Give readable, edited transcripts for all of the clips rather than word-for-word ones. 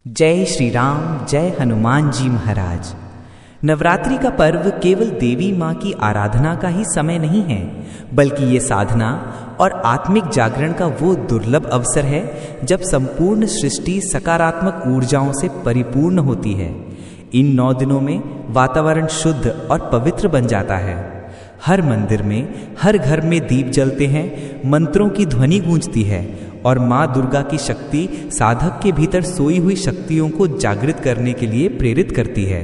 जय श्री राम, जय हनुमान जी महाराज। नवरात्रि का पर्व केवल देवी माँ की आराधना का ही समय नहीं है, बल्कि ये साधना और आत्मिक जागरण का वो दुर्लभ अवसर है जब संपूर्ण सृष्टि सकारात्मक ऊर्जाओं से परिपूर्ण होती है। इन 9 दिनों में वातावरण शुद्ध और पवित्र बन जाता है। हर मंदिर में, हर घर में दीप जलते हैं, मंत्रों की ध्वनि गूंजती है और माँ दुर्गा की शक्ति साधक के भीतर सोई हुई शक्तियों को जागृत करने के लिए प्रेरित करती है।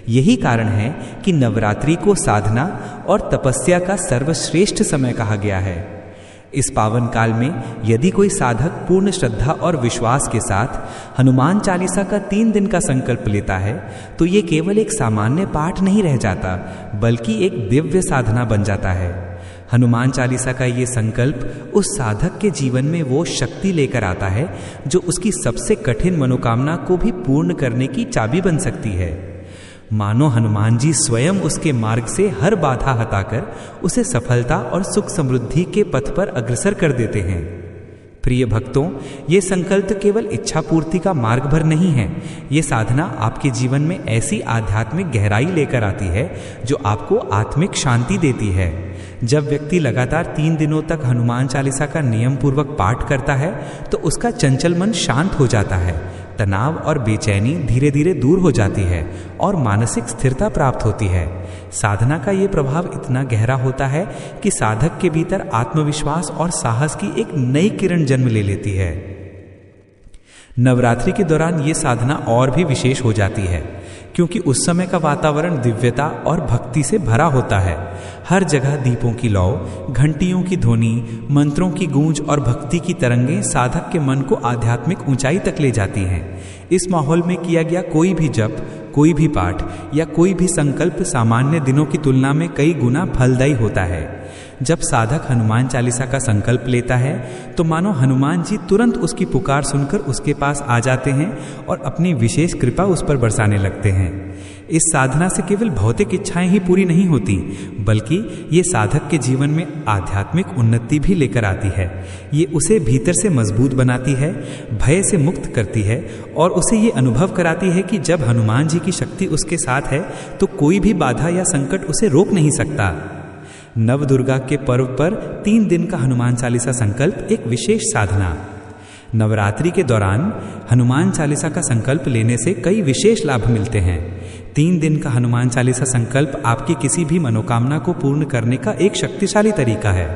यही कारण है कि नवरात्रि को साधना और तपस्या का सर्वश्रेष्ठ समय कहा गया है। इस पावन काल में यदि कोई साधक पूर्ण श्रद्धा और विश्वास के साथ हनुमान चालीसा का 3 दिन का संकल्प लेता है तो ये केवल एक सामान्य पाठ नहीं रह जाता, बल्कि एक दिव्य साधना बन जाता है। हनुमान चालीसा का ये संकल्प उस साधक के जीवन में वो शक्ति लेकर आता है जो उसकी सबसे कठिन मनोकामना को भी पूर्ण करने की चाबी बन सकती है। मानो हनुमान जी स्वयं उसके मार्ग से हर बाधा हटाकर उसे सफलता और सुख समृद्धि के पथ पर अग्रसर कर देते हैं। प्रिय भक्तों, ये संकल्प केवल इच्छा पूर्ति का मार्ग भर नहीं है। ये साधना आपके जीवन में ऐसी आध्यात्मिक गहराई लेकर आती है जो आपको आत्मिक शांति देती है। जब व्यक्ति लगातार 3 दिनों तक हनुमान चालीसा का नियम पूर्वक पाठ करता है तो उसका चंचल मन शांत हो जाता है, तनाव और बेचैनी धीरे धीरे दूर हो जाती है और मानसिक स्थिरता प्राप्त होती है। साधना का ये प्रभाव इतना गहरा होता है कि साधक के भीतर आत्मविश्वास और साहस की एक नई किरण जन्म ले लेती है। नवरात्रि के दौरान ये साधना और भी विशेष हो जाती है क्योंकि उस समय का वातावरण दिव्यता और भक्ति से भरा होता है। हर जगह दीपों की लौ, घंटियों की ध्वनि, मंत्रों की गूंज और भक्ति की तरंगें साधक के मन को आध्यात्मिक ऊंचाई तक ले जाती हैं। इस माहौल में किया गया कोई भी जप, कोई भी पाठ या कोई भी संकल्प सामान्य दिनों की तुलना में कई गुना फलदायी होता है। जब साधक हनुमान चालीसा का संकल्प लेता है तो मानो हनुमान जी तुरंत उसकी पुकार सुनकर उसके पास आ जाते हैं और अपनी विशेष कृपा उस पर बरसाने लगते हैं। इस साधना से केवल भौतिक इच्छाएं ही पूरी नहीं होती, बल्कि ये साधक के जीवन में आध्यात्मिक उन्नति भी लेकर आती है। ये उसे भीतर से मजबूत बनाती है, भय से मुक्त करती है और उसे ये अनुभव कराती है कि जब हनुमान जी की शक्ति उसके साथ है तो कोई भी बाधा या संकट उसे रोक नहीं सकता। नव दुर्गा के पर्व पर 3 दिन का हनुमान चालीसा संकल्प एक विशेष साधना। नवरात्रि के दौरान हनुमान चालीसा का संकल्प लेने से कई विशेष लाभ मिलते हैं। 3 दिन का हनुमान चालीसा संकल्प आपकी किसी भी मनोकामना को पूर्ण करने का एक शक्तिशाली तरीका है।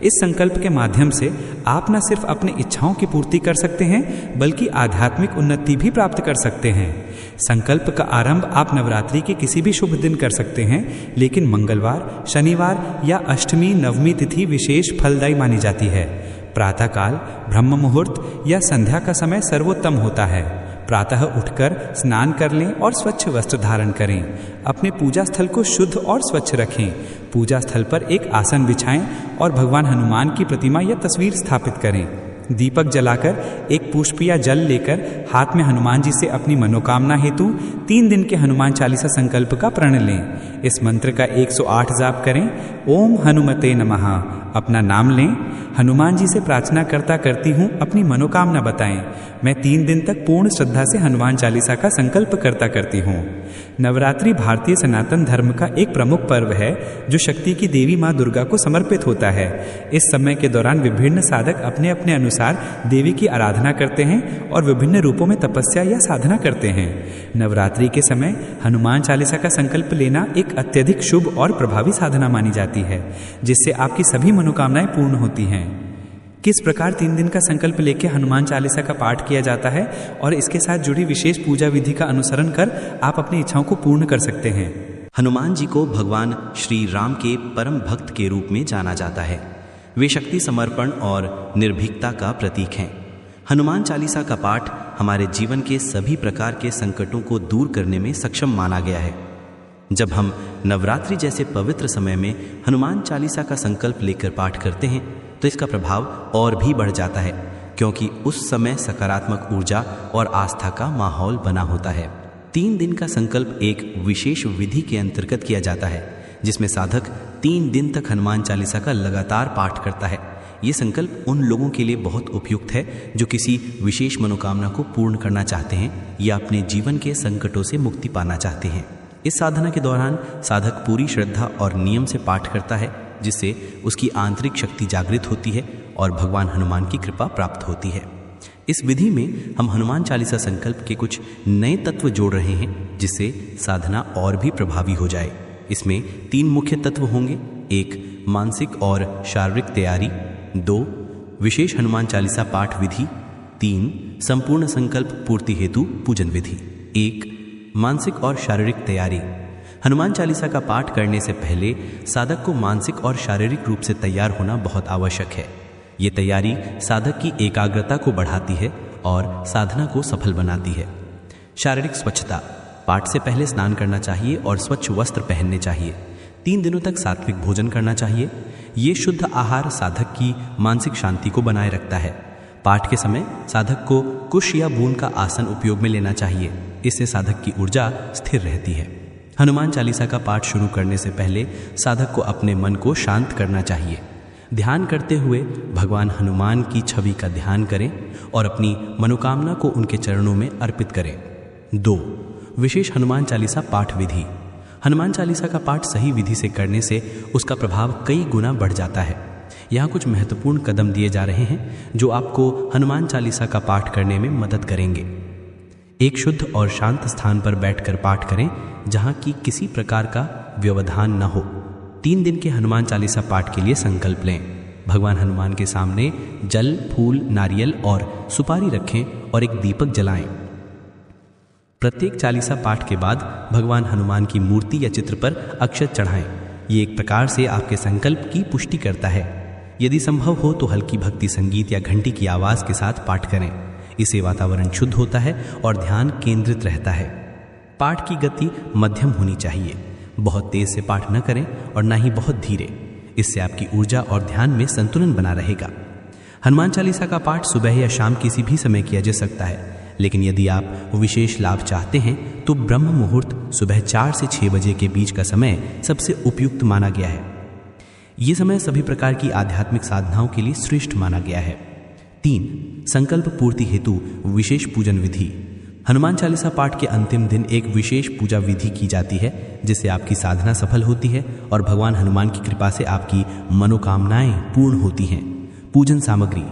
इस संकल्प के माध्यम से आप न सिर्फ अपनी इच्छाओं की पूर्ति कर सकते हैं, बल्कि आध्यात्मिक उन्नति भी प्राप्त कर सकते हैं। संकल्प का आरंभ आप नवरात्रि के किसी भी शुभ दिन कर सकते हैं, लेकिन मंगलवार, शनिवार या अष्टमी, नवमी तिथि विशेष फलदायी मानी जाती है। प्रातःकाल, ब्रह्म मुहूर्त या संध्या का समय सर्वोत्तम होता है। प्रातः उठकर स्नान कर लें और स्वच्छ वस्त्र धारण करें। अपने पूजा स्थल को शुद्ध और स्वच्छ रखें। पूजा स्थल पर एक आसन बिछाएं और भगवान हनुमान की प्रतिमा या तस्वीर स्थापित करें। दीपक जलाकर एक पुष्प या जल लेकर हाथ में हनुमान जी से अपनी मनोकामना हेतु 3 दिन के हनुमान चालीसा संकल्प का प्रण लें। इस मंत्र का 108 जाप करें। ओम हनुमते नमः अपना नाम लें। हनुमान जी से प्रार्थना करती हूँ अपनी मनोकामना बताएं। मैं 3 दिन तक पूर्ण श्रद्धा से हनुमान चालीसा का संकल्प करती हूँ। नवरात्रि भारतीय सनातन धर्म का एक प्रमुख पर्व है जो शक्ति की देवी माँ दुर्गा को समर्पित होता है। इस समय के दौरान विभिन्न साधक अपने अपने अनुसार देवी की आराधना करते हैं और विभिन्न रूपों में तपस्या या साधना करते हैं। नवरात्रि के समय हनुमान चालीसा का संकल्प लेना एक अत्यधिक शुभ और प्रभावी साधना मानी जाती है, जिससे आपकी सभी मनोकामनाएं पूर्ण होती हैं। किस प्रकार 3 दिन का संकल्प लेकर हनुमान चालीसा का पाठ किया जाता है और इसके साथ जुड़ी विशेष पूजा विधि का अनुसरण कर आप अपनी इच्छाओं को पूर्ण कर सकते हैं। हनुमान जी को भगवान श्री राम के परम भक्त के रूप में जाना जाता है। वे शक्ति, समर्पण और निर्भीकता का प्रतीक हैं। हनुमान चालीसा का पाठ हमारे जीवन के सभी प्रकार के संकटों को दूर करने में सक्षम माना गया है। जब हम नवरात्रि जैसे पवित्र समय में हनुमान चालीसा का संकल्प लेकर पाठ करते हैं तो इसका प्रभाव और भी बढ़ जाता है, क्योंकि उस समय सकारात्मक ऊर्जा और आस्था का माहौल बना होता है। 3 दिन का संकल्प एक विशेष विधि के अंतर्गत किया जाता है, जिसमें साधक 3 दिन तक हनुमान चालीसा का लगातार पाठ करता है। ये संकल्प उन लोगों के लिए बहुत उपयुक्त है जो किसी विशेष मनोकामना को पूर्ण करना चाहते हैं या अपने जीवन के संकटों से मुक्ति पाना चाहते हैं। इस साधना के दौरान साधक पूरी श्रद्धा और नियम से पाठ करता है, जिससे उसकी आंतरिक शक्ति जागृत होती है और भगवान हनुमान की कृपा प्राप्त होती है। इस विधि में हम हनुमान चालीसा संकल्प के कुछ नए तत्व जोड़ रहे हैं, जिससे साधना और भी प्रभावी हो जाए। इसमें 3 मुख्य तत्व होंगे। 1 मानसिक और शारीरिक तैयारी, 2 विशेष हनुमान चालीसा पाठ विधि, 3 संपूर्ण संकल्प पूर्ति हेतु पूजन विधि। 1 मानसिक और शारीरिक तैयारी। हनुमान चालीसा का पाठ करने से पहले साधक को मानसिक और शारीरिक रूप से तैयार होना बहुत आवश्यक है। ये तैयारी साधक की एकाग्रता को बढ़ाती है और साधना को सफल बनाती है। शारीरिक स्वच्छता। पाठ से पहले स्नान करना चाहिए और स्वच्छ वस्त्र पहनने चाहिए। 3 दिनों तक सात्विक भोजन करना चाहिए। ये शुद्ध आहार साधक की मानसिक शांति को बनाए रखता है। पाठ के समय साधक को कुश या बूंद का आसन उपयोग में लेना चाहिए। इससे साधक की ऊर्जा स्थिर रहती है। हनुमान चालीसा का पाठ शुरू करने से पहले साधक को अपने मन को शांत करना चाहिए। ध्यान करते हुए भगवान हनुमान की छवि का ध्यान करें और अपनी मनोकामना को उनके चरणों में अर्पित करें। 2 विशेष हनुमान चालीसा पाठ विधि। हनुमान चालीसा का पाठ सही विधि से करने से उसका प्रभाव कई गुना बढ़ जाता है। यहाँ कुछ महत्वपूर्ण कदम दिए जा रहे हैं जो आपको हनुमान चालीसा का पाठ करने में मदद करेंगे। एक शुद्ध और शांत स्थान पर बैठकर पाठ करें, जहाँ की किसी प्रकार का व्यवधान न हो। 3 दिन के हनुमान चालीसा पाठ के लिए संकल्प लें। भगवान हनुमान के सामने जल, फूल, नारियल और सुपारी रखें और एक दीपक जलाएं। प्रत्येक चालीसा पाठ के बाद भगवान हनुमान की मूर्ति या चित्र पर अक्षत चढ़ाएं। ये एक प्रकार से आपके संकल्प की पुष्टि करता है। यदि संभव हो तो हल्की भक्ति संगीत या घंटी की आवाज के साथ पाठ करें। इससे वातावरण शुद्ध होता है और ध्यान केंद्रित रहता है। पाठ की गति मध्यम होनी चाहिए। बहुत तेज से पाठ न करें और न ही बहुत धीरे। इससे आपकी ऊर्जा और ध्यान में संतुलन बना रहेगा। हनुमान चालीसा का पाठ सुबह या शाम किसी भी समय किया जा सकता है, लेकिन यदि आप विशेष लाभ चाहते हैं तो ब्रह्म मुहूर्त सुबह 4 से 6 बजे के बीच का समय सबसे उपयुक्त माना गया है। ये समय सभी प्रकार की आध्यात्मिक साधनाओं के लिए श्रेष्ठ माना गया है। 3 संकल्प पूर्ति हेतु विशेष पूजन विधि। हनुमान चालीसा पाठ के अंतिम दिन एक विशेष पूजा विधि की जाती है, जिससे आपकी साधना सफल होती है और भगवान हनुमान की कृपा से आपकी मनोकामनाएं पूर्ण होती हैं। पूजन सामग्री।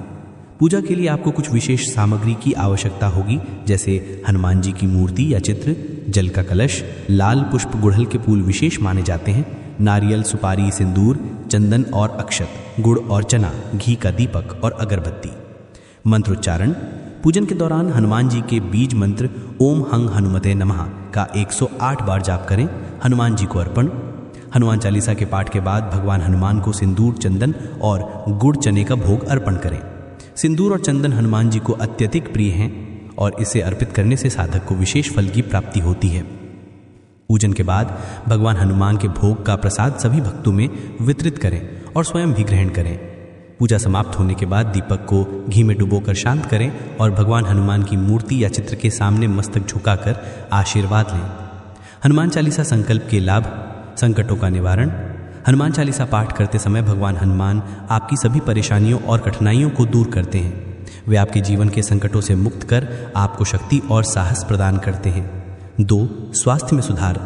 पूजा के लिए आपको कुछ विशेष सामग्री की आवश्यकता होगी, जैसे हनुमान जी की मूर्ति या चित्र, जल का कलश, लाल पुष्प, गुड़हल के फूल विशेष माने जाते हैं, नारियल, सुपारी, सिंदूर, चंदन और अक्षत, गुड़ और चना, घी का दीपक और अगरबत्ती। मंत्रोच्चारण। पूजन के दौरान हनुमान जी के बीज मंत्र ओम हंग हनुमते नमः का 108 बार जाप करें। हनुमान जी को अर्पण। हनुमान चालीसा के पाठ के बाद भगवान हनुमान को सिंदूर, चंदन और गुड़ चने का भोग अर्पण करें। सिंदूर और चंदन हनुमान जी को अत्यधिक प्रिय हैं और इसे अर्पित करने से साधक को विशेष फल की प्राप्ति होती है। पूजन के बाद भगवान हनुमान के भोग का प्रसाद सभी भक्तों में वितरित करें और स्वयं भी ग्रहण करें। पूजा समाप्त होने के बाद दीपक को घी में डुबोकर शांत करें और भगवान हनुमान की मूर्ति या चित्र के सामने मस्तक झुकाकर आशीर्वाद लें। हनुमान चालीसा संकल्प के लाभ। संकटों का निवारण। हनुमान चालीसा पाठ करते समय भगवान हनुमान आपकी सभी परेशानियों और कठिनाइयों को दूर करते हैं। वे आपके जीवन के संकटों से मुक्त कर आपको शक्ति और साहस प्रदान करते हैं। 2 स्वास्थ्य में सुधार।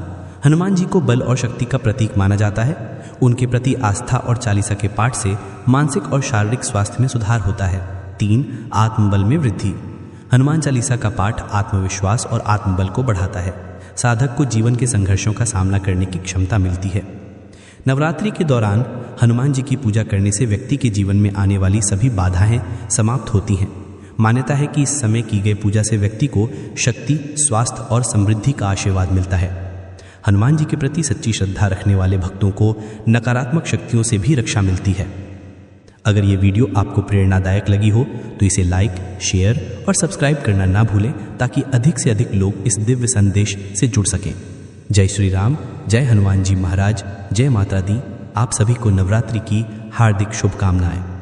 हनुमान जी को बल और शक्ति का प्रतीक माना जाता है। उनके प्रति आस्था और चालीसा के पाठ से मानसिक और शारीरिक स्वास्थ्य में सुधार होता है। 3 आत्मबल में वृद्धि। हनुमान चालीसा का पाठ आत्मविश्वास और आत्मबल को बढ़ाता है। साधक को जीवन के संघर्षों का सामना करने की क्षमता मिलती है। नवरात्रि के दौरान हनुमान जी की पूजा करने से व्यक्ति के जीवन में आने वाली सभी बाधाएं समाप्त होती हैं। मान्यता है कि इस समय की गई पूजा से व्यक्ति को शक्ति, स्वास्थ्य और समृद्धि का आशीर्वाद मिलता है। हनुमान जी के प्रति सच्ची श्रद्धा रखने वाले भक्तों को नकारात्मक शक्तियों से भी रक्षा मिलती है। अगर ये वीडियो आपको प्रेरणादायक लगी हो तो इसे लाइक, शेयर और सब्सक्राइब करना ना भूलें, ताकि अधिक से अधिक लोग इस दिव्य संदेश से जुड़ सकें। जय श्री राम, जय हनुमान जी महाराज, जय माता दी। आप सभी को नवरात्रि की हार्दिक शुभकामनाएं।